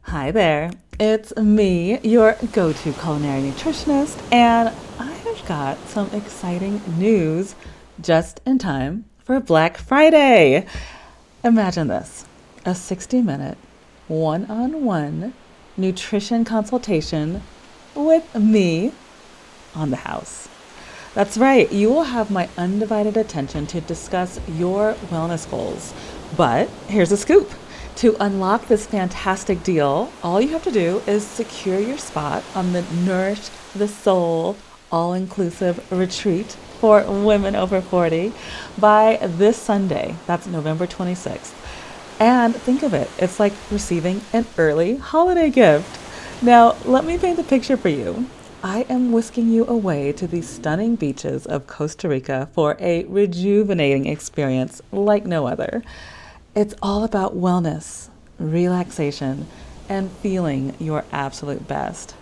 Hi there, it's me, your go-to culinary nutritionist, and I have got some exciting news just in time for Black Friday. Imagine this, a 60-minute one-on-one nutrition consultation with me on the house. That's right, you will have my undivided attention to discuss your wellness goals. But here's a scoop. To unlock this fantastic deal, all you have to do is secure your spot on the Nourish the Soul all inclusive retreat for women over 40 by this Sunday. That's November 26th. And think of it, it's like receiving an early holiday gift. Now, let me paint the picture for you. I am whisking you away to the stunning beaches of Costa Rica for a rejuvenating experience like no other. It's all about wellness, relaxation, and feeling your absolute best.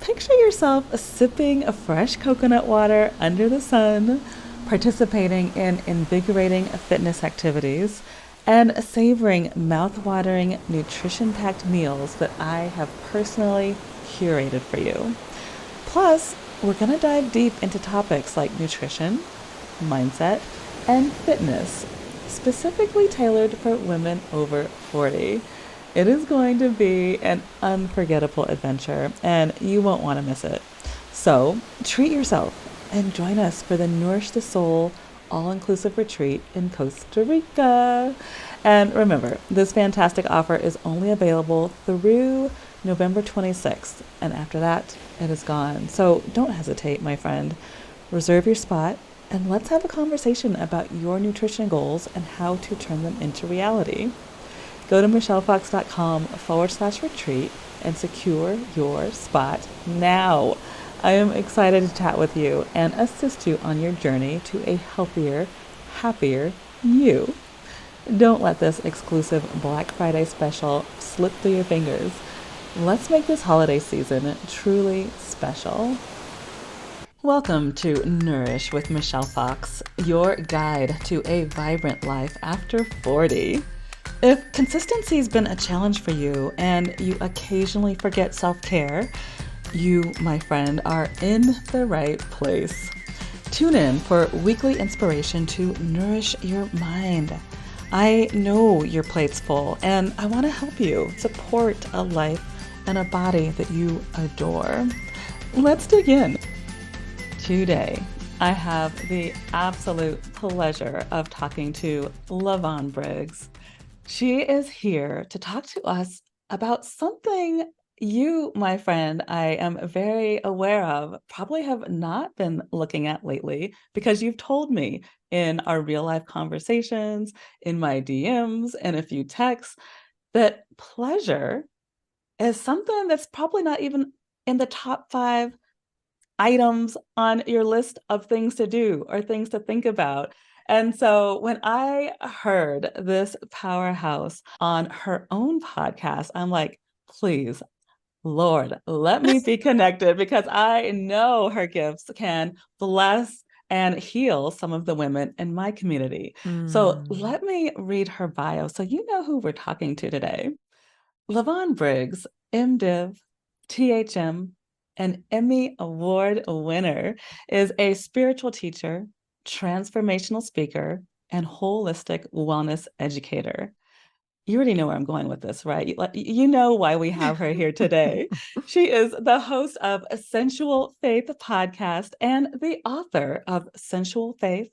Picture yourself sipping a fresh coconut water under the sun, participating in invigorating fitness activities, and savoring mouth-watering, nutrition-packed meals that I have personally curated for you. Plus, we're going to dive deep into topics like nutrition, mindset, and fitness, specifically tailored for women over 40. It is going to be an unforgettable adventure, and you won't want to miss it. So, treat yourself and join us for the Nourish the Soul all-inclusive retreat in Costa Rica. And remember, this fantastic offer is only available through November 26th, and after that, it is gone. So don't hesitate, my friend. Reserve your spot, and let's have a conversation about your nutrition goals and how to turn them into reality. Go to michellefox.com/retreat and secure your spot now. I am excited to chat with you and assist you on your journey to a healthier, happier you. Don't let this exclusive Black Friday special slip through your fingers. Let's make this holiday season truly special. Welcome to Nourish with Michelle Fox, your guide to a vibrant life after 40. If consistency's been a challenge for you and you occasionally forget self-care, you, my friend, are in the right place. Tune in for weekly inspiration to nourish your mind. I know your plate's full, and I want to help you support a life and a body that you adore. Let's dig in. Today, I have the absolute pleasure of talking to Lyvonne Briggs. She is here to talk to us about something you, my friend, I am very aware of, probably have not been looking at lately because you've told me in our real life conversations, in my DMs, and a few texts that pleasure is something that's probably not even in the top 5 items on your list of things to do or things to think about. And so when I heard this powerhouse on her own podcast, I'm like, please, Lord, let me be connected because I know her gifts can bless and heal some of the women in my community. So Mm. let me read her bio so you know who we're talking to today. Lyvonne Briggs, MDiv, THM, an Emmy Award winner, is a spiritual teacher, transformational speaker, and holistic wellness educator. You already know where I'm going with this, right? You know why we have her here today. She is the host of Sensual Faith Podcast and the author of Sensual Faith,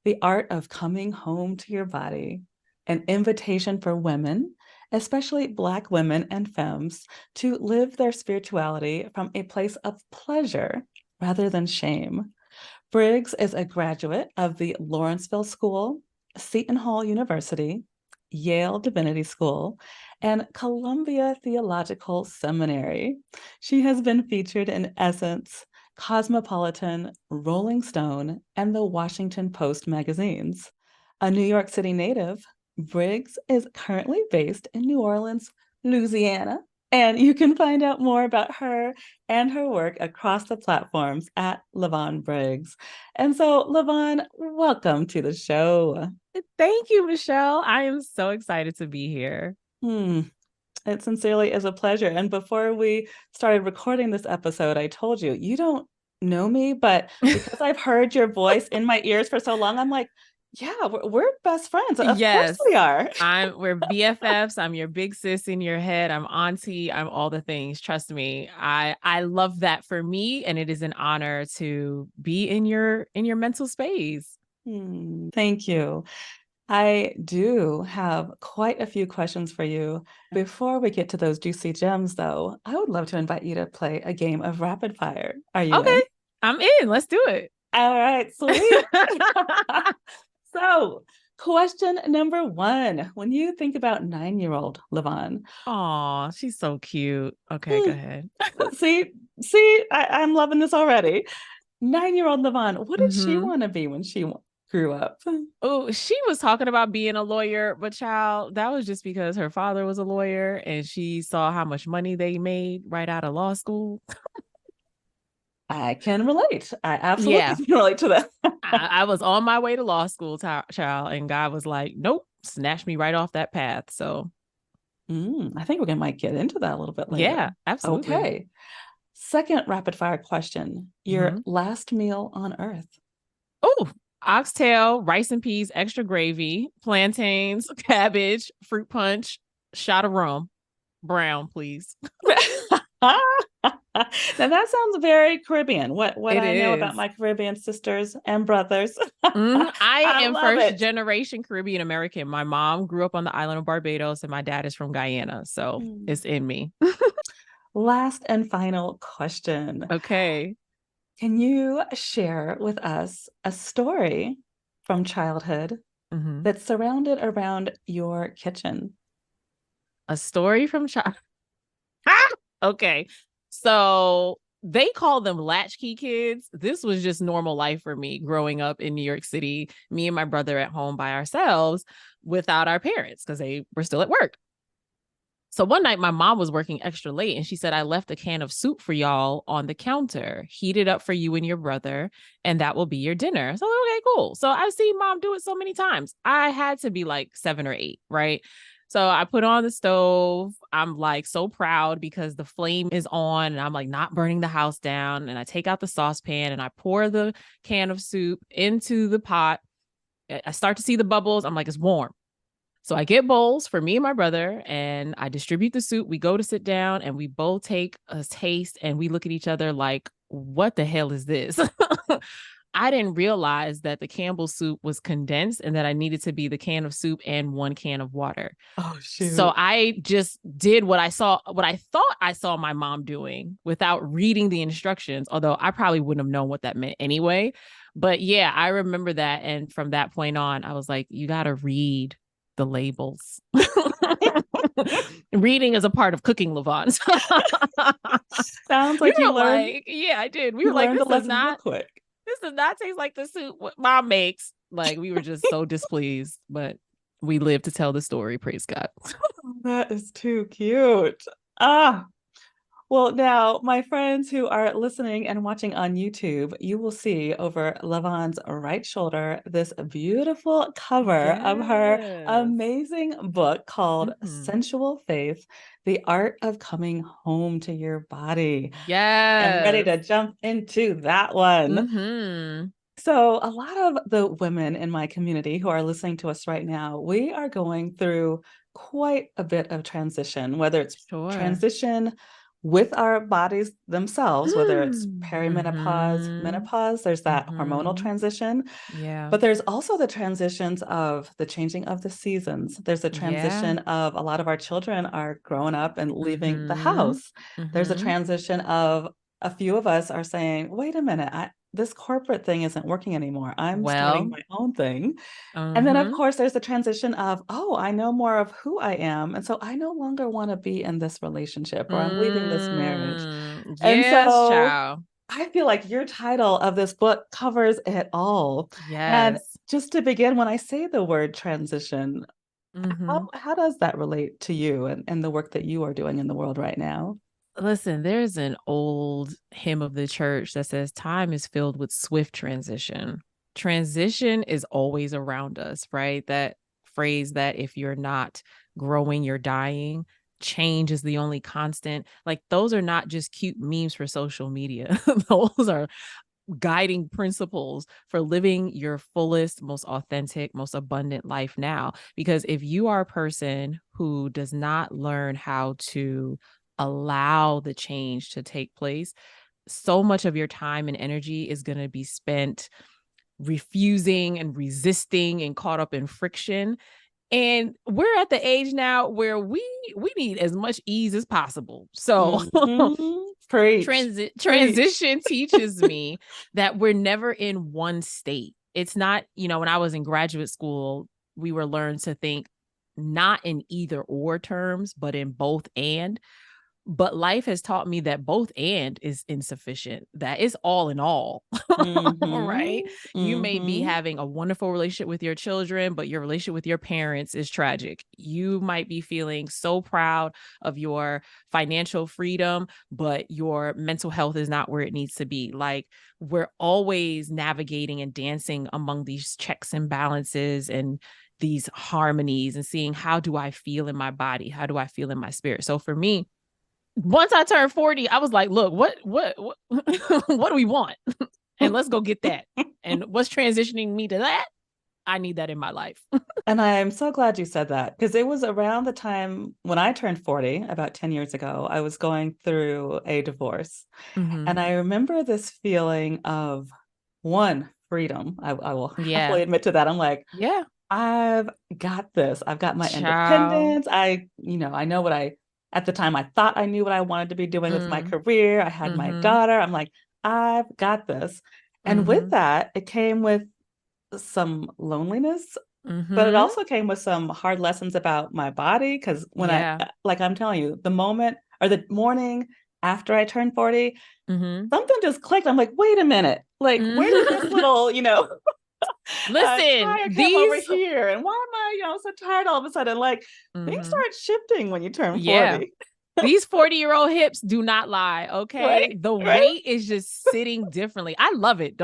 The Art of Coming Home to Your Body, an invitation for women, especially Black women and femmes, to live their spirituality from a place of pleasure rather than shame. Briggs is a graduate of the Lawrenceville School, Seton Hall University, Yale Divinity School, and Columbia Theological Seminary. She has been featured in Essence, Cosmopolitan, Rolling Stone, and the Washington Post magazines. A New York City native, Briggs is currently based in New Orleans, Louisiana, and you can find out more about her and her work across the platforms at Lyvonne Briggs. And so, Lyvonne, welcome to the show. Thank you, Michelle. I am so excited to be here. Hmm. It sincerely is a pleasure. And before we started recording this episode, I told you, you don't know me, but because I've heard your voice in my ears for so long, I'm like, yeah, we're best friends. Of course Yes. we are. We're BFFs. I'm your big sis in your head. I'm auntie. I'm all the things. Trust me. I love that for me. And it is an honor to be in your mental space. Thank you. I do have quite a few questions for you. Before we get to those juicy gems, though, I would love to invite you to play a game of rapid fire. Are you in? Okay. I'm in. Let's do it. All right, sweet. So, question number one. When you think about 9-year-old Lyvonne, Oh, she's so cute. Okay, go hmm, ahead. I'm loving this already. 9-year-old Lyvonne, what did she Mm-hmm. want to be when she grew up? Oh, she was talking about being a lawyer, but child, that was just because her father was a lawyer and she saw how much money they made right out of law school. I can relate. I absolutely Yeah, can relate to that. I was on my way to law school, child, and God was like, nope, snatched me right off that path. So, I think we might get into that a little bit yeah, later. absolutely. Okay. Second rapid fire question. Your Mm-hmm. last meal on earth. Oh, oxtail, rice and peas, extra gravy, plantains, cabbage, fruit punch, shot of rum, brown, please. Now that sounds very Caribbean. What It I know about is. my Caribbean sisters and brothers. I I am love first it. generation Caribbean American. My mom grew up on the island of Barbados and my dad is from Guyana. So Mm. it's in me. Last and final question. Okay. Can you share with us a story from childhood Mm-hmm. that's surrounded around your kitchen? A story from child. Okay. So they call them latchkey kids. This was just normal life for me growing up in New York City, me and my brother at home by ourselves without our parents because they were still at work. So one night my mom was working extra late and she said, I left a can of soup for y'all on the counter, heat it up for you and your brother, and that will be your dinner. So, okay, cool. So I've seen mom do it so many times. I had to be like 7 or 8, right? So I put on the stove. I'm like so proud because the flame is on and I'm like not burning the house down. And I take out the saucepan and I pour the can of soup into the pot. I start to see the bubbles. I'm like, it's warm. So I get bowls for me and my brother, and I distribute the soup. We go to sit down, and we both take a taste, and we look at each other like, "What the hell is this?" I didn't realize that the Campbell soup was condensed, and that I needed to be the can of soup and 1 can of water. Oh, So shoot. I just did what I thought I saw my mom doing without reading the instructions, although I probably wouldn't have known what that meant anyway. But yeah, I remember that. And from that point on, I was like, you got to read the labels. Reading is a part of cooking, Lyvonne. Sounds We like you were learned like, yeah, I did. We you were like, learned the lesson real quick. this does not taste like the soup what mom makes. Like we were just so displeased, but we live to tell the story. Praise God. That is too cute. Ah, well, now, my friends who are listening and watching on YouTube, you will see over Lavon's right shoulder this beautiful cover of her Yes. amazing book called Mm-hmm. Sensual Faith, The Art of Coming Home to Your Body. I'm ready Yes. to jump into that one. Mm-hmm. So, a lot of the women in my community who are listening to us right now, we are going through quite a bit of transition, whether it's Sure. transition with our bodies themselves, whether it's perimenopause, Mm-hmm. menopause, there's that hormonal Mm-hmm. transition, Yeah. but there's also the transitions of the changing of the seasons. There's a Yeah. transition of a lot of our children are growing up and leaving the Mm-hmm. house. There's a Mm-hmm. transition of a few of us are saying, wait a minute, this corporate thing isn't working anymore. I'm starting Well, my own thing. And then, of mm-hmm. course, there's the transition of, oh, I know more of who I am. And so I no longer want to be in this relationship or I'm leaving this marriage. And Yes, so child. I feel like your title of this book covers it all. And Yes. just to begin, when I say the word transition, Mm-hmm. how does that relate to you and the work that you are doing in the world right now? Listen, there's an old hymn of the church that says time is filled with swift transition. Transition is always around us, right? That phrase that if you're not growing, you're dying. change is the only constant. Like, those are not just cute memes for social media. Those are guiding principles for living your fullest, most authentic, most abundant life now. Because if you are a person who does not learn how to allow the change to take place, so much of your time and energy is going to be spent refusing and resisting and caught up in friction. And we're at the age now where we need as much ease as possible. So transition teaches me that we're never in one state. It's not, when I was in graduate school, we were learned to think not in either or terms, but in both and. But life has taught me that both and is insufficient, that it's all in all, right? You may be having a wonderful relationship with your children, but your relationship with your parents is tragic. You might be feeling so proud of your financial freedom, but your mental health is not where it needs to be. Like, we're always navigating and dancing among these checks and balances and these harmonies and seeing, how do I feel in my body? How do I feel in my spirit? So for me, once I turned 40, I was like, look, what what do we want? And let's go get that. And what's transitioning me to that? I need that in my life. And I'm so glad you said that, because it was around the time when I turned 40, about 10 years ago, I was going through a divorce. And I remember this feeling of, one, freedom. I will happily admit to that. I'm like, yeah, I've got this. I've got my independence. I know what at the time I thought I knew what I wanted to be doing with my career. I had my daughter. I'm like, I've got this. And with that, it came with some loneliness, but it also came with some hard lessons about my body. Because when I'm telling you, the moment or the morning after I turned 40, something just clicked. I'm like, wait a minute, like, where did this little, listen, come over here, and why am I, so tired all of a sudden? Like, things start shifting when you turn 40. These 40-year-old hips do not lie. Okay. Right? The weight is just sitting differently. I love it.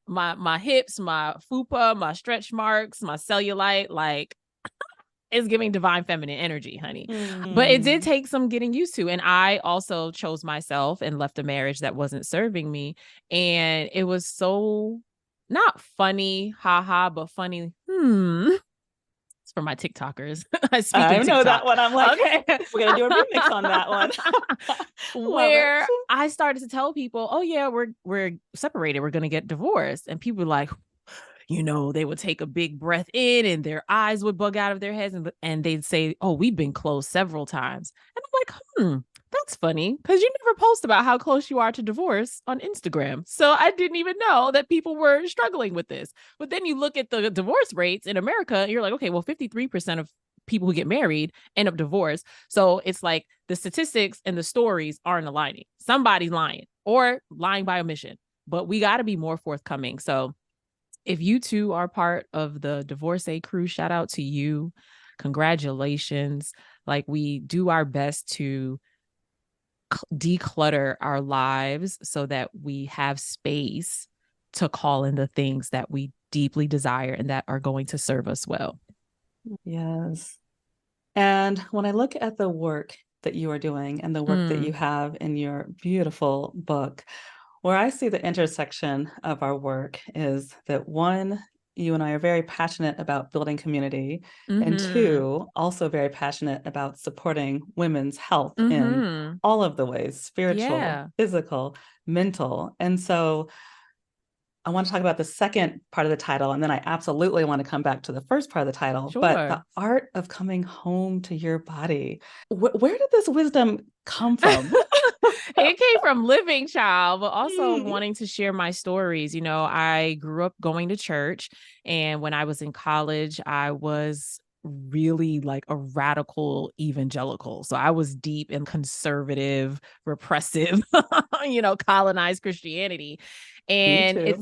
My hips, my fupa, my stretch marks, my cellulite, like, it's giving divine feminine energy, honey. But it did take some getting used to. And I also chose myself and left a marriage that wasn't serving me. And it was so not funny, haha, but funny. It's for my TikTokers. I know that one. I'm like, okay, we're gonna do a remix on that one. Where I started to tell people, oh yeah, we're separated, we're gonna get divorced. And people were like, they would take a big breath in and their eyes would bug out of their heads, and they'd say, oh, we've been close several times. And I'm like, that's funny, because you never post about how close you are to divorce on Instagram. So I didn't even know that people were struggling with this. But then you look at the divorce rates in America, and you're like, okay, well, 53% of people who get married end up divorced. So it's like the statistics and the stories aren't aligning. Somebody's lying or lying by omission, but we got to be more forthcoming. So if you too are part of the divorcee crew, shout out to you. Congratulations. Like, we do our best to declutter our lives so that we have space to call in the things that we deeply desire and that are going to serve us well. Yes. And when I look at the work that you are doing and the work that you have in your beautiful book, where I see the intersection of our work is that, one, you and I are very passionate about building community, and two, also very passionate about supporting women's health in all of the ways, spiritual, physical, mental. And so I want to talk about the second part of the title, and then I absolutely want to come back to the first part of the title. Sure. But the art of coming home to your body. Where did this wisdom come from? It came from living, child, but also wanting to share my stories. I grew up going to church, and when I was in college, I was really like a radical evangelical. So I was deep in conservative, repressive, colonized Christianity. And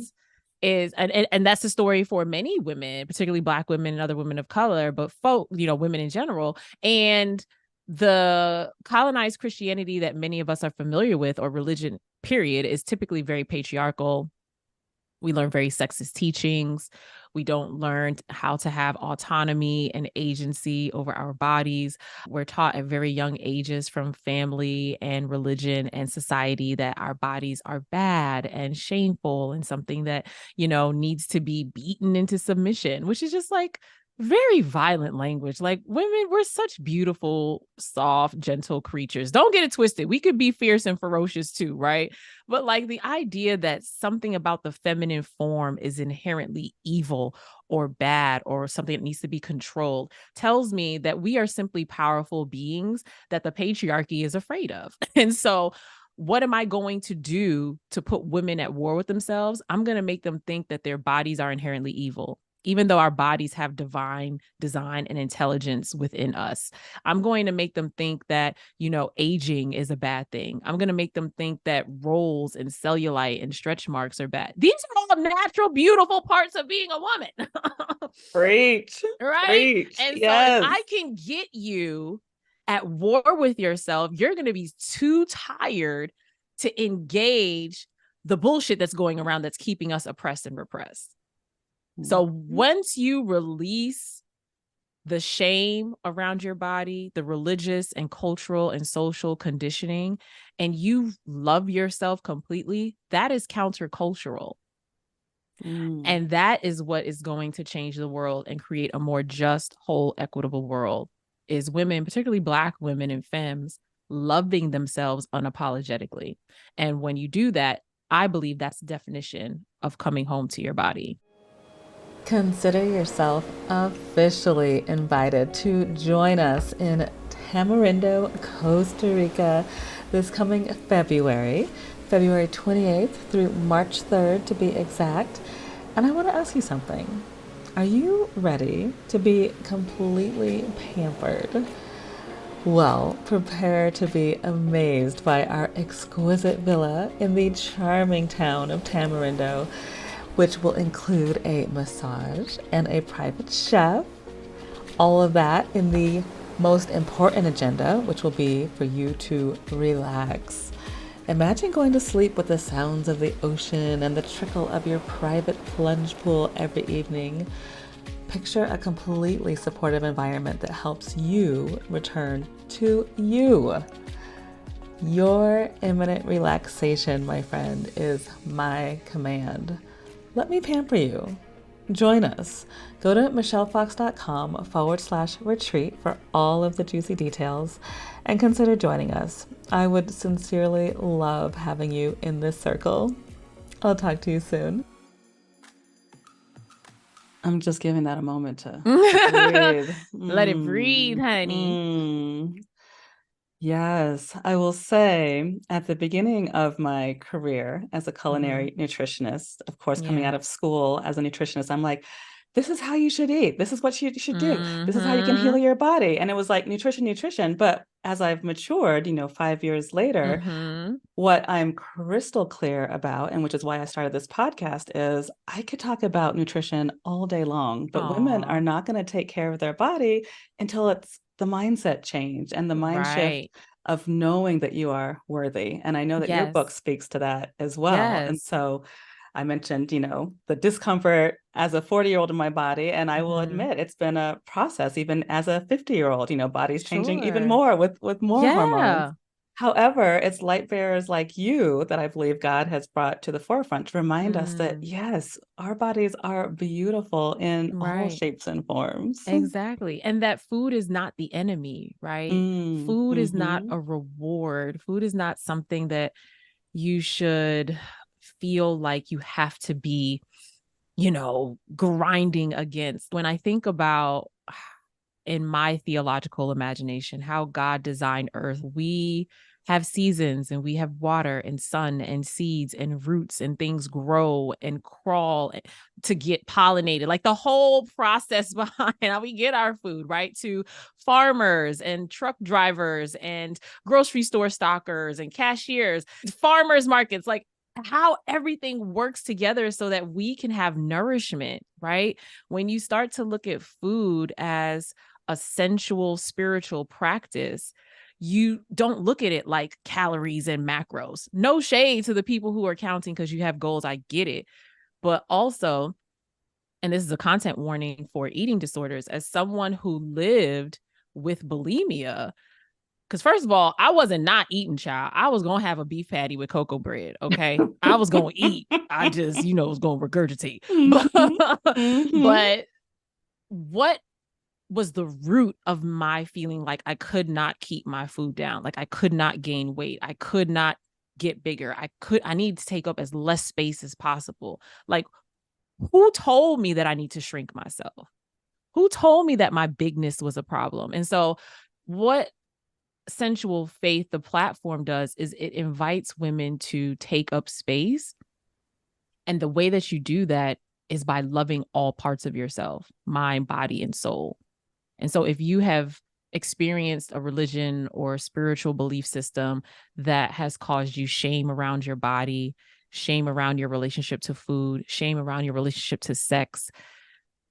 and that's the story for many women, particularly Black women and other women of color, but women in general. And the colonized Christianity that many of us are familiar with, or religion, period, is typically very patriarchal, We learn very sexist teachings. We don't learn how to have autonomy and agency over our bodies. We're taught at very young ages from family and religion and society that our bodies are bad and shameful and something that, needs to be beaten into submission, which is just like very violent language. Like, women, we're such beautiful, soft, gentle creatures. Don't get it twisted. We could be fierce and ferocious too, right? But like the idea that something about the feminine form is inherently evil or bad or something that needs to be controlled tells me that we are simply powerful beings that the patriarchy is afraid of. And so what am I going to do to put women at war with themselves? I'm going to make them think that their bodies are inherently evil, even though our bodies have divine design and intelligence within us. I'm going to make them think that, aging is a bad thing. I'm going to make them think that rolls and cellulite and stretch marks are bad. These are all natural, beautiful parts of being a woman. Preach. Right? Preach. And yes. So if I can get you at war with yourself, you're going to be too tired to engage the bullshit that's going around that's keeping us oppressed and repressed. So once you release the shame around your body, the religious and cultural and social conditioning, and you love yourself completely, that is countercultural. And that is what is going to change the world and create a more just, whole, equitable world, is women, particularly Black women and femmes, loving themselves unapologetically. And when you do that, I believe that's the definition of coming home to your body. Consider yourself officially invited to join us in Tamarindo, Costa Rica this coming February 28th through March 3rd to be exact. And I want to ask you something. Are you ready to be completely pampered? Well, prepare to be amazed by our exquisite villa in the charming town of Tamarindo, which will include a massage and a private chef. All of that in the most important agenda, which will be for you to relax. Imagine going to sleep with the sounds of the ocean and the trickle of your private plunge pool every evening. Picture a completely supportive environment that helps you return to you. Your imminent relaxation, my friend, is my command. Let me pamper you. Join us. Go to michellefox.com/retreat for all of the juicy details and consider joining us. I would sincerely love having you in this circle. I'll talk to you soon. I'm just giving that a moment to breathe. Let it breathe, honey. Yes, I will say at the beginning of my career as a culinary nutritionist, of course, coming out of school as a nutritionist, I'm like, this is how you should eat. This is what you should do. This is how you can heal your body. And it was like nutrition. But as I've matured, 5 years later, what I'm crystal clear about, and which is why I started this podcast, is I could talk about nutrition all day long, but women are not going to take care of their body until it's the mindset change and the mind shift of knowing that you are worthy. And I know that your book speaks to that as well. And so I mentioned, the discomfort as a 40-year-old in my body. And I will admit it's been a process, even as a 50-year-old, body's changing even more with more hormones. However, it's light bearers like you that I believe God has brought to the forefront to remind us that, yes, our bodies are beautiful in all shapes and forms. Exactly. And that food is not the enemy, right? Food is not a reward. Food is not something that you should feel like you have to be, grinding against. When I think about, in my theological imagination, how God designed Earth, we have seasons and we have water and sun and seeds and roots and things grow and crawl to get pollinated, like the whole process behind how we get our food, right? To farmers and truck drivers and grocery store stockers and cashiers, farmers markets, like how everything works together so that we can have nourishment, right? When you start to look at food as a sensual spiritual practice, you don't look at it like calories and macros. No shade to the people who are counting because you have goals. I get it. but also, and this is a content warning for eating disorders, as someone who lived with bulimia, because first of all, I wasn't not eating, child. I was going to have a beef patty with cocoa bread. Okay. I was going to eat. I just, was going to regurgitate. But what was the root of my feeling like I could not keep my food down? Like I could not gain weight. I could not get bigger. I need to take up as less space as possible. Like, who told me that I need to shrink myself? Who told me that my bigness was a problem? And so what Sensual Faith, the platform, does is it invites women to take up space. And the way that you do that is by loving all parts of yourself, mind, body, and soul. And so if you have experienced a religion or spiritual belief system that has caused you shame around your body, shame around your relationship to food, shame around your relationship to sex,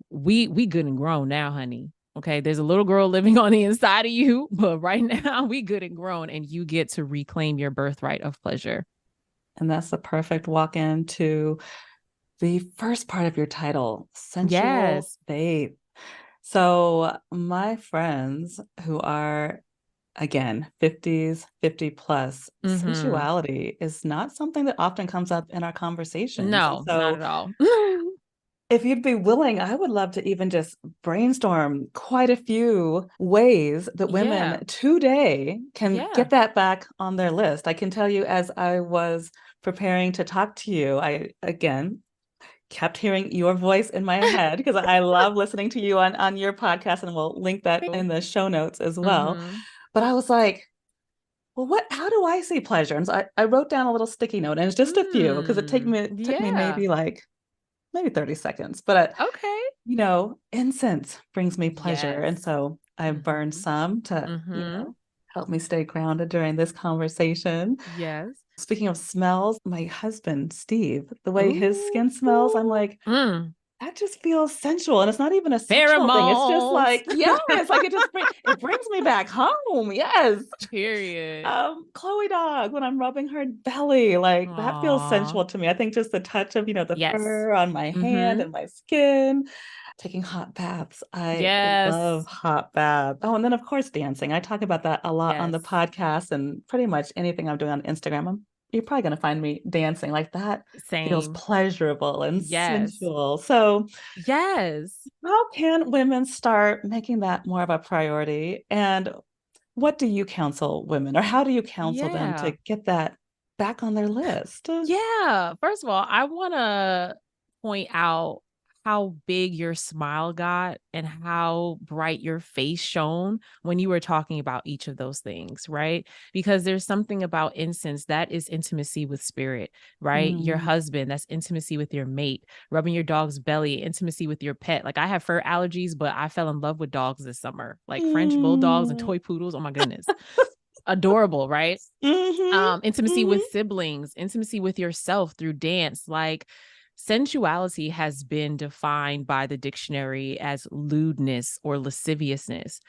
we good and grown now, honey. Okay, there's a little girl living on the inside of you, but right now we good and grown, and you get to reclaim your birthright of pleasure. And that's the perfect walk into the first part of your title, Sensual Faith. So my friends who are, again, 50s, 50 plus, sensuality is not something that often comes up in our conversations. No, not at all. If you'd be willing, I would love to even just brainstorm quite a few ways that women today can get that back on their list. I can tell you, as I was preparing to talk to you, I, again, kept hearing your voice in my head because I love listening to you on your podcast, and we'll link that in the show notes as well. But I was like, well, how do I see pleasure? And so I wrote down a little sticky note, and it's just a few because it took me maybe 30 seconds, but incense brings me pleasure. And so I burned some to, help me stay grounded during this conversation. Yes. Speaking of smells, my husband, Steve, the way his skin smells, I'm like, that just feels sensual. And it's not even a sexual thing. It's just like, yes, like it brings me back home. Yes. Period. Chloe dog, when I'm rubbing her belly, like that feels sensual to me. I think just the touch of, the fur on my hand and my skin. Taking hot baths. I love hot baths. Oh, and then of course dancing. I talk about that a lot on the podcast, and pretty much anything I'm doing on Instagram, you're probably going to find me dancing. Like that feels pleasurable and sensual. So how can women start making that more of a priority? And what do you counsel women, or how do you counsel them to get that back on their list? First of all, I want to point out how big your smile got and how bright your face shone when you were talking about each of those things, right? Because there's something about incense that is intimacy with spirit, right? Your husband, that's intimacy with your mate. Rubbing your dog's belly, intimacy with your pet. Like I have fur allergies, but I fell in love with dogs this summer, like French bulldogs and toy poodles. Oh my goodness. Adorable, right? Intimacy with siblings, intimacy with yourself through dance. Like sensuality has been defined by the dictionary as lewdness or lasciviousness.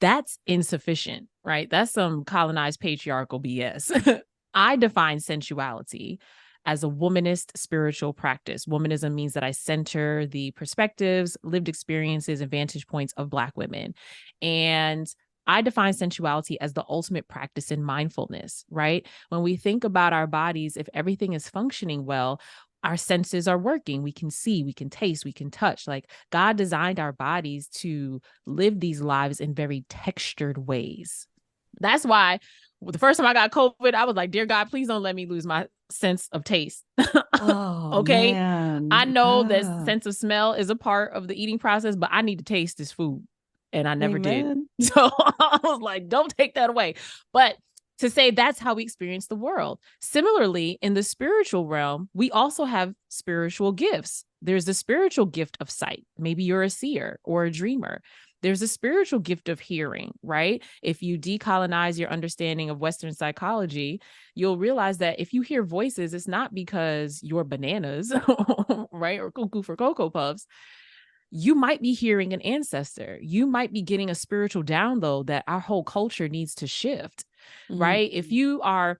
That's insufficient, right? That's some colonized patriarchal BS. I define sensuality as a womanist spiritual practice. Womanism means that I center the perspectives, lived experiences, and vantage points of Black women. And I define sensuality as the ultimate practice in mindfulness, right? When we think about our bodies, if everything is functioning well, our senses are working. We can see, we can taste, we can touch. Like God designed our bodies to live these lives in very textured ways. That's why the first time I got COVID, I was like, dear God, please don't let me lose my sense of taste. Okay. Man. I know that sense of smell is a part of the eating process, but I need to taste this food. And I never did. So I was like, don't take that away. But to say that's how we experience the world. Similarly, in the spiritual realm, we also have spiritual gifts. There's the spiritual gift of sight. Maybe you're a seer or a dreamer. There's a spiritual gift of hearing, right? If you decolonize your understanding of Western psychology, you'll realize that if you hear voices, it's not because you're bananas, right? Or cuckoo for Cocoa Puffs. You might be hearing an ancestor. You might be getting a spiritual download that our whole culture needs to shift, right? If you are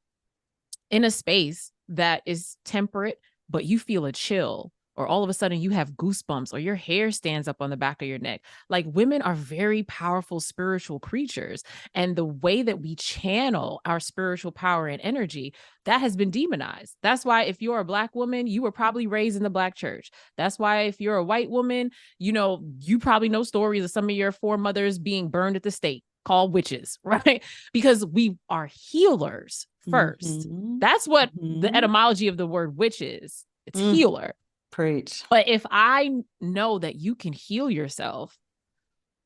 in a space that is temperate, but you feel a chill, or all of a sudden you have goosebumps, or your hair stands up on the back of your neck. Like, women are very powerful spiritual creatures. And the way that we channel our spiritual power and energy, that has been demonized. That's why if you're a Black woman, you were probably raised in the Black church. That's why if you're a white woman, you probably know stories of some of your foremothers being burned at the stake, called witches, right? Because we are healers first. Mm-hmm. That's what the Mm-hmm. etymology of the word witch is. It's Mm. healer. Preach. But if I know that you can heal yourself,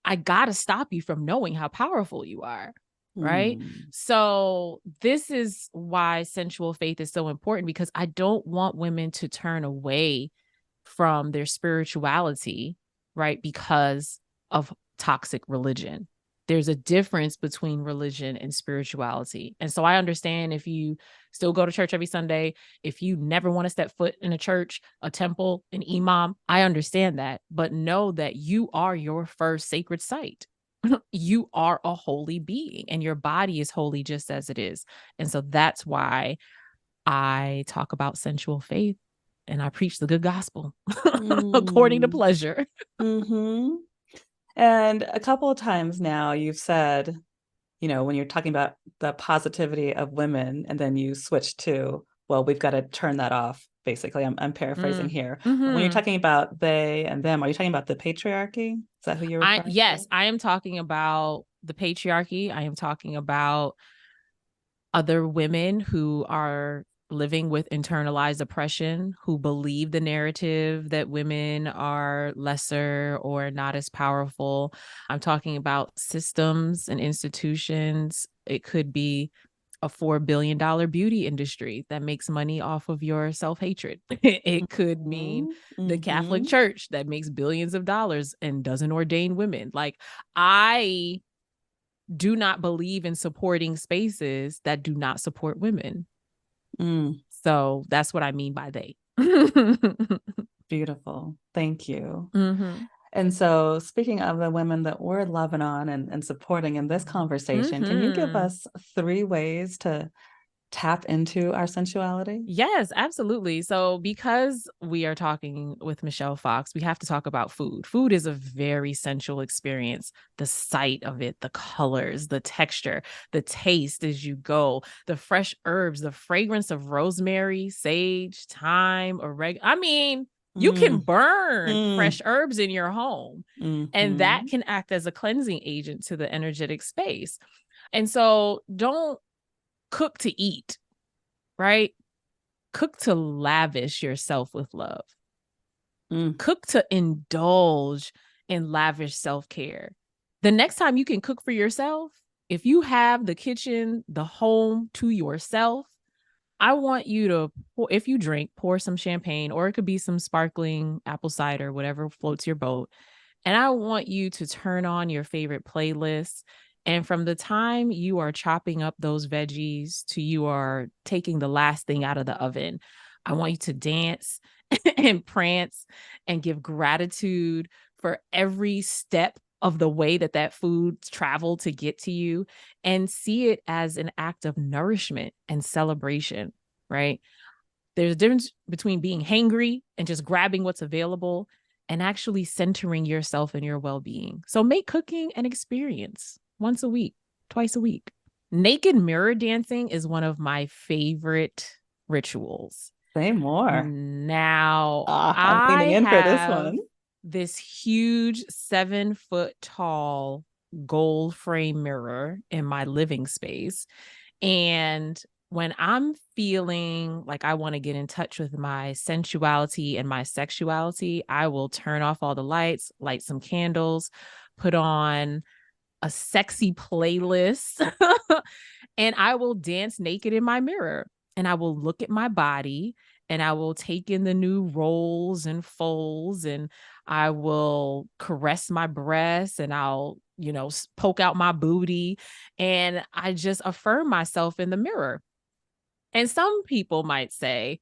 I got to stop you from knowing how powerful you are. Right. So this is why sensual faith is so important, because I don't want women to turn away from their spirituality, right, because of toxic religion. There's a difference between religion and spirituality. And so I understand if you still go to church every Sunday, if you never want to step foot in a church, a temple, an imam, I understand that. But know that you are your first sacred site. You are a holy being, and your body is holy just as it is. And so that's why I talk about sensual faith and I preach the good gospel according to pleasure. Mm-hmm. And a couple of times now you've said, when you're talking about the positivity of women, and then you switch to, well, we've got to turn that off. Basically, I'm paraphrasing here. Mm-hmm. When you're talking about they and them, are you talking about the patriarchy? Is that who you're referring to? Yes, I am talking about the patriarchy. I am talking about other women who are living with internalized oppression, who believe the narrative that women are lesser or not as powerful. I'm talking about systems and institutions. It could be a $4 billion beauty industry that makes money off of your self-hatred. It could mean the Catholic Church that makes billions of dollars and doesn't ordain women. Like, I do not believe in supporting spaces that do not support women. So that's what I mean by they. Beautiful. Thank you. Mm-hmm. And so, speaking of the women that we're loving on and supporting in this conversation, can you give us 3 ways to tap into our sensuality? Yes, absolutely. So because we are talking with Michelle Fox, we have to talk about food. Food is a very sensual experience. The sight of it, the colors, the texture, the taste as you go, the fresh herbs, the fragrance of rosemary, sage, thyme, oregano. I mean, you can burn fresh herbs in your home, and that can act as a cleansing agent to the energetic space. And so don't cook to eat. Right? Cook to lavish yourself with love. Cook to indulge in lavish self-care. The next time you can cook for yourself, if you have the kitchen, the home to yourself, I want you to, if you drink, pour some champagne, or it could be some sparkling apple cider, whatever floats your boat. And I want you to turn on your favorite playlist. And from the time you are chopping up those veggies to you are taking the last thing out of the oven, I want you to dance and prance and give gratitude for every step of the way that food traveled to get to you, and see it as an act of nourishment and celebration, right? There's a difference between being hangry and just grabbing what's available, and actually centering yourself and your well-being. So make cooking an experience once a week, twice a week. Naked mirror dancing is one of my favorite rituals. Say more. Now, I'm leaning in for this one. This huge 7-foot tall gold frame mirror in my living space. And when I'm feeling like I want to get in touch with my sensuality and my sexuality, I will turn off all the lights, light some candles, put on a sexy playlist, and I will dance naked in my mirror. And I will look at my body, and I will take in the new rolls and folds, and I will caress my breasts, and I'll, poke out my booty, and I just affirm myself in the mirror. And some people might say,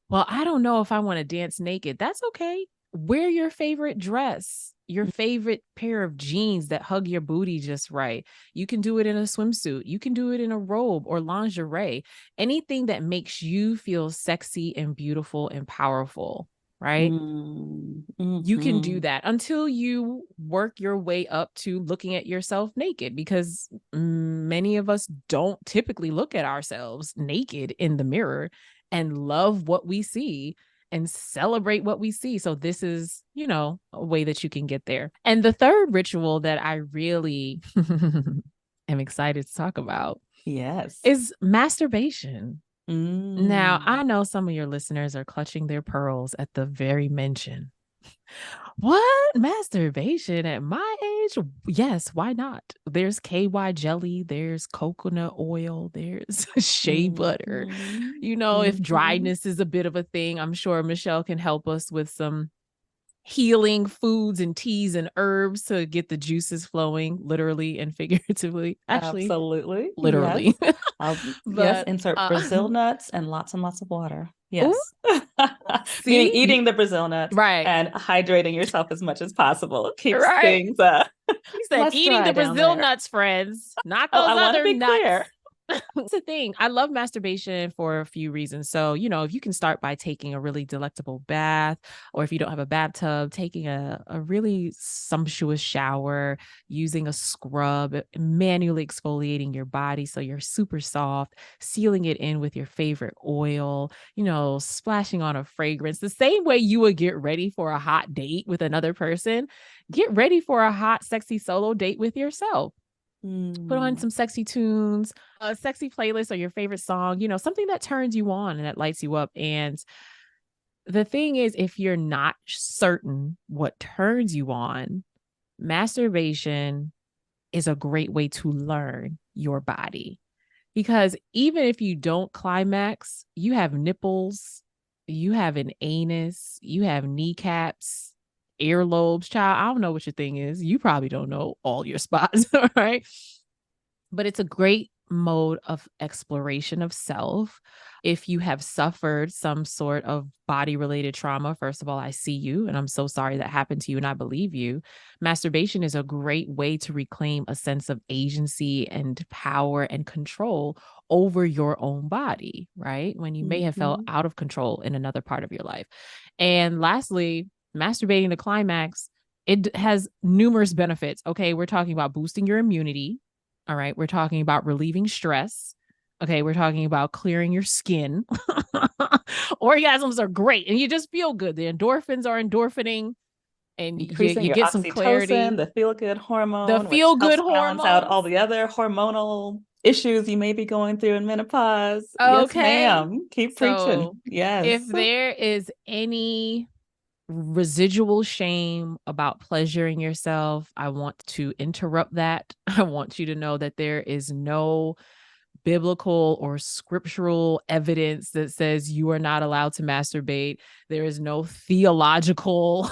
well, I don't know if I want to dance naked. That's okay. Wear your favorite dress, your favorite pair of jeans that hug your booty just right. You can do it in a swimsuit. You can do it in a robe or lingerie. Anything that makes you feel sexy and beautiful and powerful. right? You can do that until you work your way up to looking at yourself naked, because many of us don't typically look at ourselves naked in the mirror and love what we see and celebrate what we see. So this is, a way that you can get there. And the third ritual that I really am excited to talk about is masturbation. Now, I know some of your listeners are clutching their pearls at the very mention. What? Masturbation at my age? Yes, why not? There's KY jelly, there's coconut oil, there's shea butter. If dryness is a bit of a thing, I'm sure Michelle can help us with some healing foods and teas and herbs to get the juices flowing, literally and figuratively. Actually, absolutely. Literally. Yes. Insert Brazil nuts and lots of water. Yes. See? Meaning eating the Brazil nuts, right, and hydrating yourself as much as possible. Keeps right. things He said eating the Brazil nuts, friends, not those other nuts. Clear. It's a thing. I love masturbation for a few reasons. So, if you can start by taking a really delectable bath, or if you don't have a bathtub, taking a really sumptuous shower, using a scrub, manually exfoliating your body so you're super soft, sealing it in with your favorite oil, splashing on a fragrance, the same way you would get ready for a hot date with another person. Get ready for a hot, sexy solo date with yourself. Put on some sexy tunes, a sexy playlist, or your favorite song, something that turns you on and that lights you up. And the thing is, if you're not certain what turns you on, masturbation is a great way to learn your body. Because even if you don't climax, you have nipples, you have an anus, you have kneecaps, earlobes. Child, I don't know what your thing is. You probably don't know all your spots, right? But it's a great mode of exploration of self. If you have suffered some sort of body-related trauma, first of all, I see you, and I'm so sorry that happened to you, and I believe you. Masturbation is a great way to reclaim a sense of agency and power and control over your own body, right? When you may have felt out of control in another part of your life. And lastly, masturbating to climax, it has numerous benefits. Okay, we're talking about boosting your immunity. All right, we're talking about relieving stress. Okay, we're talking about clearing your skin. Orgasms are great, and you just feel good. The endorphins are endorphining, and you get some clarity. The feel-good hormone, the feel-good hormone, balance out all the other hormonal issues you may be going through in menopause. Okay. Yes, ma'am. Keep preaching. Yes. If there is any residual shame about pleasuring yourself, I want to interrupt that. I want you to know that there is no biblical or scriptural evidence that says you are not allowed to masturbate. There is no theological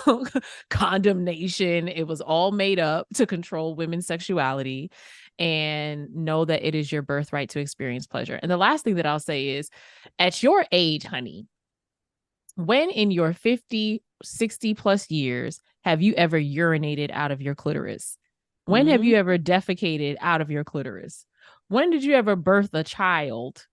condemnation. It was all made up to control women's sexuality. And know that it is your birthright to experience pleasure. And the last thing that I'll say is, at your age, honey, when in your 50, 60 plus years have you ever urinated out of your clitoris? When have you ever defecated out of your clitoris? When did you ever birth a child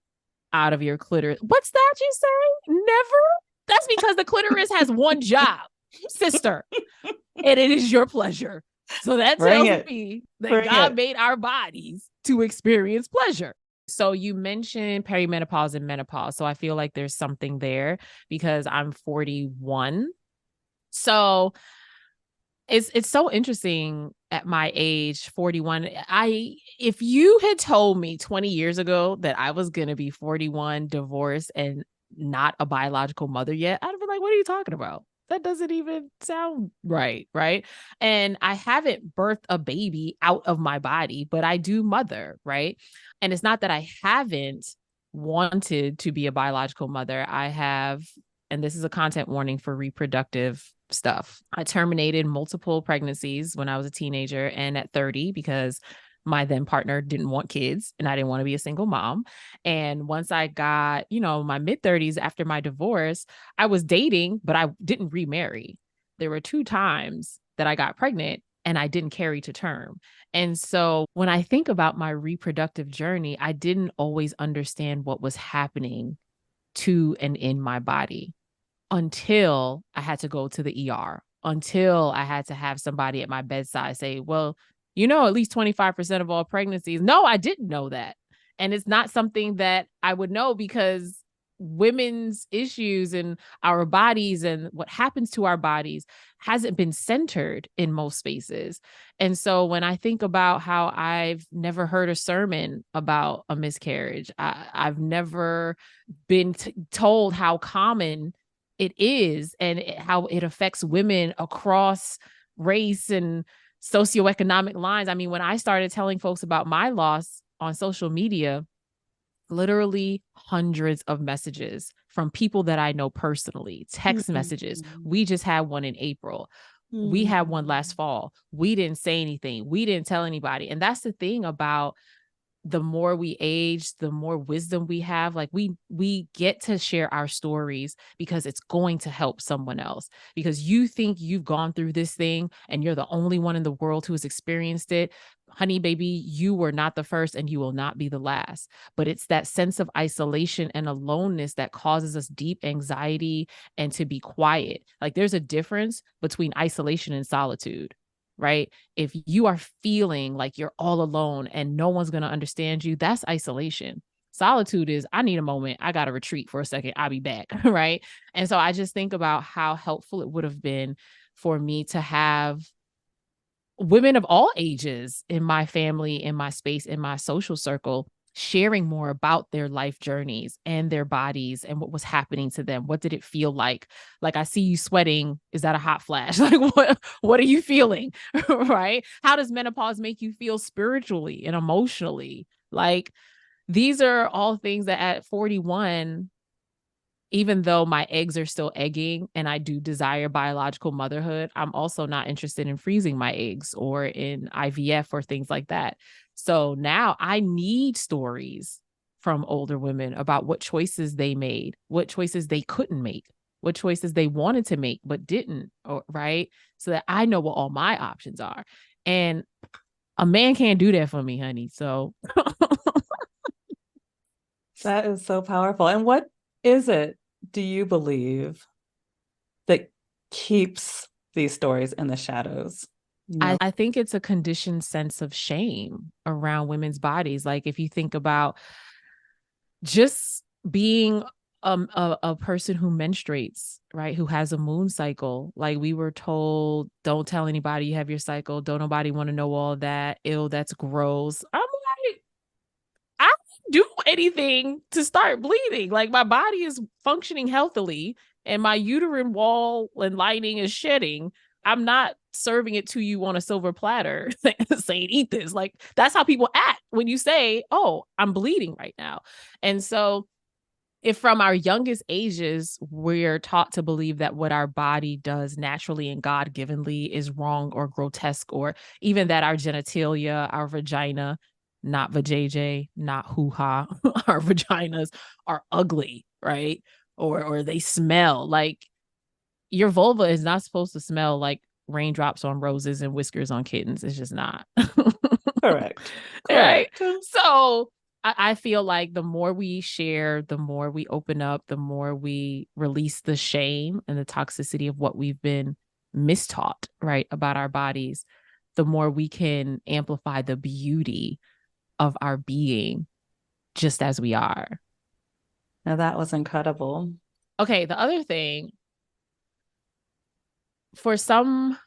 out of your clitoris? What's that you say? Never? That's because the clitoris has one job, sister, and it is your pleasure. So that tells me that God made our bodies to experience pleasure. So you mentioned perimenopause and menopause. So I feel like there's something there because I'm 41. So it's so interesting at my age, 41. If you had told me 20 years ago that I was going to be 41, divorced, and not a biological mother yet, I'd be like, what are you talking about? That doesn't even sound right, right? And I haven't birthed a baby out of my body, but I do mother, right? And it's not that I haven't wanted to be a biological mother. I have, and this is a content warning for reproductive stuff. I terminated multiple pregnancies when I was a teenager and at 30 because my then partner didn't want kids and I didn't want to be a single mom. And once I got, my mid 30s after my divorce, I was dating, but I didn't remarry. There were 2 times that I got pregnant and I didn't carry to term. And so when I think about my reproductive journey, I didn't always understand what was happening to and in my body. until I had to go to the ER, until I had to have somebody at my bedside say, well, at least 25% of all pregnancies. No, I didn't know that. And it's not something that I would know, because women's issues and our bodies and what happens to our bodies hasn't been centered in most spaces. And so when I think about how I've never heard a sermon about a miscarriage, I've never been told how common it is and how it affects women across race and socioeconomic lines. I mean, when I started telling folks about my loss on social media, literally hundreds of messages from people that I know personally, text messages. We just had one in April. We had one last fall. We didn't say anything. We didn't tell anybody. And that's the thing about the more we age, the more wisdom we have. Like we get to share our stories because it's going to help someone else, because you think you've gone through this thing and you're the only one in the world who has experienced it. Honey, baby, you were not the first and you will not be the last. But it's that sense of isolation and aloneness that causes us deep anxiety and to be quiet. Like there's a difference between isolation and solitude. Right? If you are feeling like you're all alone and no one's going to understand you, that's isolation. Solitude is, I need a moment. I got to retreat for a second. I'll be back. Right? And so I just think about how helpful it would have been for me to have women of all ages in my family, in my space, in my social circle, sharing more about their life journeys and their bodies and what was happening to them. What did it feel like? Like, I see you sweating. Is that a hot flash? Like, what are you feeling? Right? How does menopause make you feel spiritually and emotionally? Like, these are all things that at 41, even though my eggs are still egging and I do desire biological motherhood, I'm also not interested in freezing my eggs or in IVF or things like that. So now I need stories from older women about what choices they made, what choices they couldn't make, what choices they wanted to make but didn't, right? So that I know what all my options are. And a man can't do that for me, honey. So That is so powerful. And what is it, do you believe, that keeps these stories in the shadows? I think it's a conditioned sense of shame around women's bodies. Like, if you think about just being a person who menstruates, right, who has a moon cycle, like we were told, don't tell anybody you have your cycle. Don't nobody want to know all of that. Ew, that's gross. I'm like, I don't do anything to start bleeding. Like, my body is functioning healthily and my uterine wall and lining is shedding. I'm not serving it to you on a silver platter saying, eat this. Like, that's how people act when you say, oh, I'm bleeding right now. And so if from our youngest ages, we're taught to believe that what our body does naturally and God-givenly is wrong or grotesque, or even that our genitalia, our vagina, not vajayjay, not hoo-ha, our vaginas are ugly, right? Or they smell like, your vulva is not supposed to smell like raindrops on roses and whiskers on kittens. It's just not. Correct. Right. So I feel like the more we share, the more we open up, the more we release the shame and the toxicity of what we've been mistaught, right, about our bodies, the more we can amplify the beauty of our being just as we are. Now, that was incredible. Okay, the other thing, for some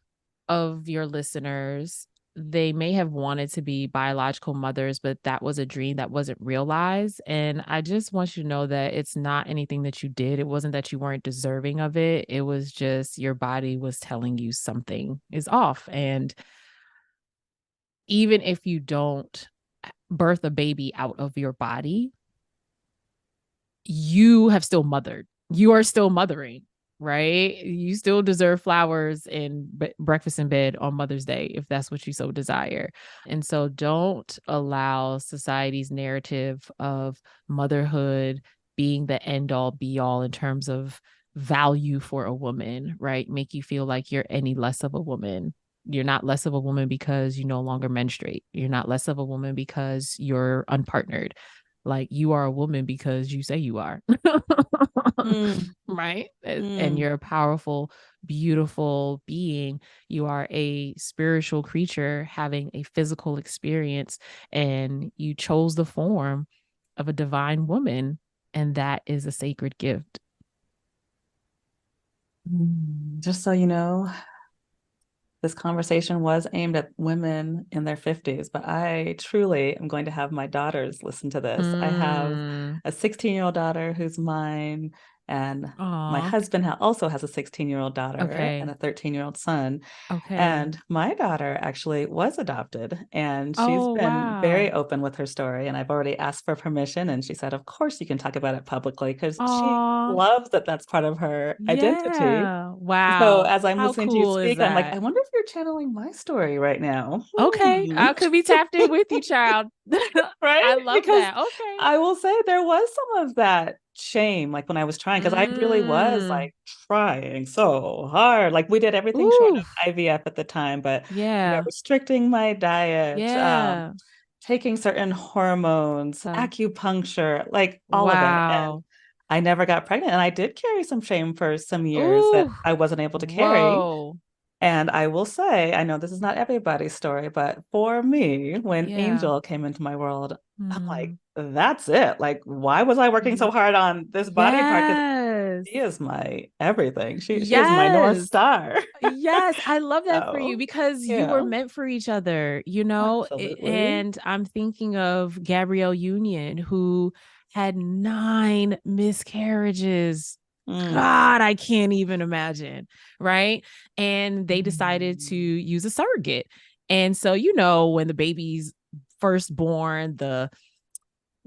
of your listeners, they may have wanted to be biological mothers, but that was a dream that wasn't realized. And I just want you to know that it's not anything that you did. It wasn't that you weren't deserving of it. It was just your body was telling you something is off. And even if you don't birth a baby out of your body, you have still mothered. You are still mothering, right? You still deserve flowers and breakfast in bed on Mother's Day, if that's what you so desire. And so don't allow society's narrative of motherhood being the end all be all in terms of value for a woman, right? Make you feel like you're any less of a woman. You're not less of a woman because you no longer menstruate. You're not less of a woman because you're unpartnered. Like, you are a woman because you say you are. right? And you're a powerful, beautiful being. You are a spiritual creature having a physical experience, and you chose the form of a divine woman, and that is a sacred gift. Just so you know, this conversation was aimed at women in their 50s, but I truly am going to have my daughters listen to this. I have a 16-year-old daughter who's mine, and my Aw. husband also has a 16-year-old daughter and Okay. a 13-year-old son. Okay. And my daughter actually was adopted, and she's Oh, been very wow. open with her story. And I've already asked for permission, and she said, "Of course, you can talk about it publicly," because she Aw. loves that that's part of her identity. Yeah. So Wow. as I'm How listening to you cool is speak, I'm like, I that? wonder if you're channeling my story right now. Okay. I could be tapped in with you, child. I Right? love Because that. Okay. I will say there was some of that shame, like when I was trying, because I really was Mm. like trying so hard. Like we did everything short Ooh. of IVF at the time, but Yeah. restricting my diet, Yeah. taking certain hormones, acupuncture, like all of it. And Wow. I never got pregnant. And I did carry some shame for some years that Ooh. I wasn't able to carry. Whoa. And I will say, I know this is not everybody's story, but for me, when Yeah. Angel came into my world, I'm like, Mm. that's it. Like, why was I working so hard on this body part? Because Yes. she is my everything. She is my North Yes. Star. Yes, I love that for you So, because you were yeah, meant for each other, absolutely. and I'm thinking of Gabrielle Union, who had 9 miscarriages. Mm. God, I can't even imagine, right? And they decided to Mm. use a surrogate. And so, when the baby's first born, the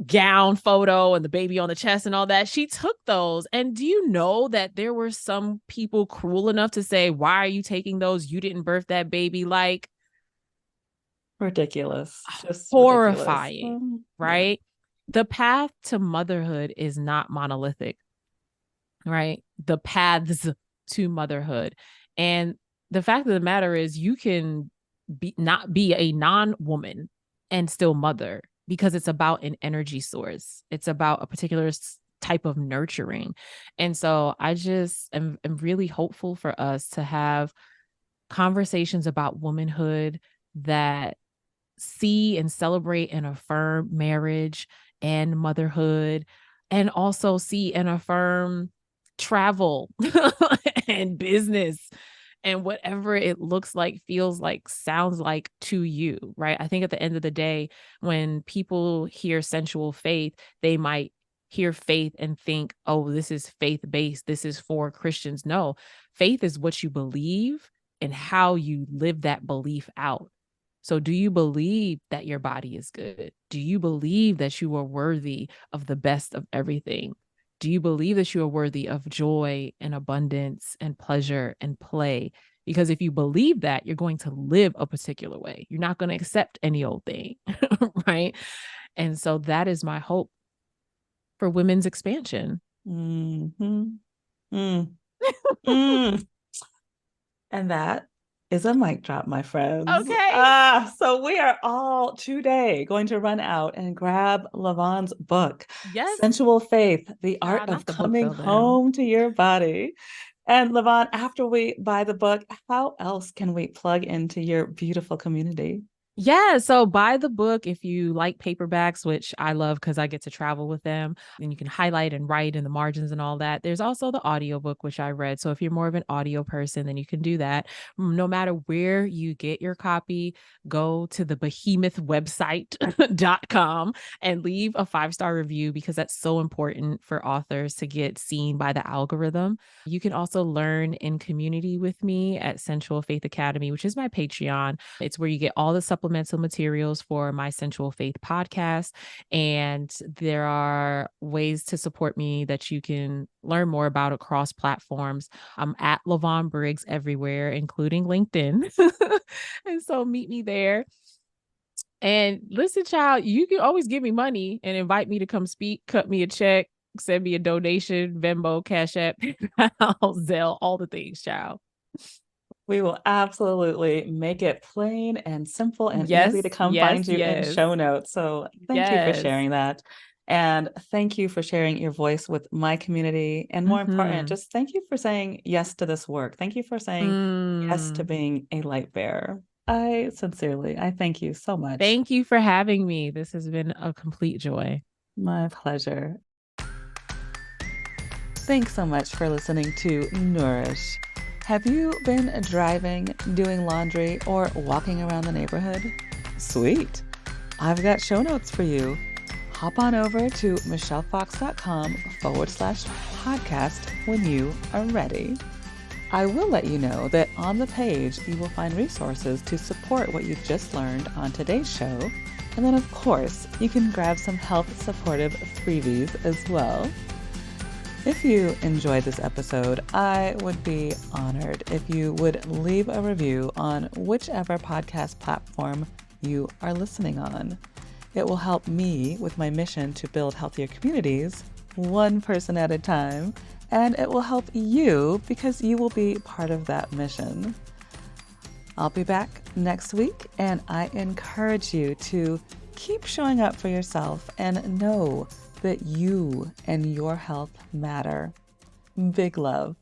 gown photo and the baby on the chest and all that, she took those. And do you know that there were some people cruel enough to say, why are you taking those? You didn't birth that baby. Like, Ridiculous. Just ridiculous. horrifying, Yeah. right? The path to motherhood is not monolithic, right? The paths to motherhood. And the fact of the matter is, you can not be a non-woman and still mother, because it's about an energy source. It's about a particular type of nurturing. And so I just am really hopeful for us to have conversations about womanhood that see and celebrate and affirm marriage and motherhood, and also see and affirm travel and business and whatever it looks like, feels like, sounds like to you, right? I think at the end of the day, when people hear sensual faith, they might hear faith and think, oh, this is faith based, this is for Christians. No, faith is what you believe and how you live that belief out. So, do you believe that your body is good? Do you believe that you are worthy of the best of everything? Do you believe that you are worthy of joy and abundance and pleasure and play? Because if you believe that, you're going to live a particular way. You're not going to accept any old thing, right? And so that is my hope for women's expansion. Mm-hmm. Mm. Mm. And that is a mic drop, my friends. Okay. So we are all today going to run out and grab Lyvonne's book, Yes. Sensual Faith, The Art Child, of not the book Coming fell down. Home to Your Body. And Lyvonne, after we buy the book, how else can we plug into your beautiful community? Yeah, so buy the book if you like paperbacks, which I love because I get to travel with them, and you can highlight and write in the margins and all that. There's also the audiobook, which I read. So if you're more of an audio person, then you can do that. No matter where you get your copy, go to the behemoth website.com and leave a 5-star review, because that's so important for authors to get seen by the algorithm. You can also learn in community with me at Sensual Faith Academy, which is my Patreon. It's where you get all the supplemental materials for my Sensual Faith podcast. And there are ways to support me that you can learn more about across platforms. I'm at Lyvonne Briggs everywhere, including LinkedIn. And so meet me there. And listen, child, you can always give me money and invite me to come speak, cut me a check, send me a donation, Venmo, Cash App, Zelle, all the things, child. We will absolutely make it plain and simple and easy to Yes, come yes, find you in yes, show notes. So thank you for yes. sharing that. And thank you for sharing your voice with my community. And more important, just thank you for saying yes to this work. Thank you for saying yes to being a light bearer. I thank you so much. Thank you for having me. This has been a complete joy. My pleasure. Thanks so much for listening to Nourish. Have you been driving, doing laundry, or walking around the neighborhood? Sweet. I've got show notes for you. Hop on over to michellefox.com/podcast when you are ready. I will let you know that on the page you will find resources to support what you just learned on today's show. And then, of course, you can grab some health supportive freebies as well. If you enjoyed this episode, I would be honored if you would leave a review on whichever podcast platform you are listening on. It will help me with my mission to build healthier communities, one person at a time, and it will help you because you will be part of that mission. I'll be back next week, and I encourage you to keep showing up for yourself and know that you and your health matter. Big love.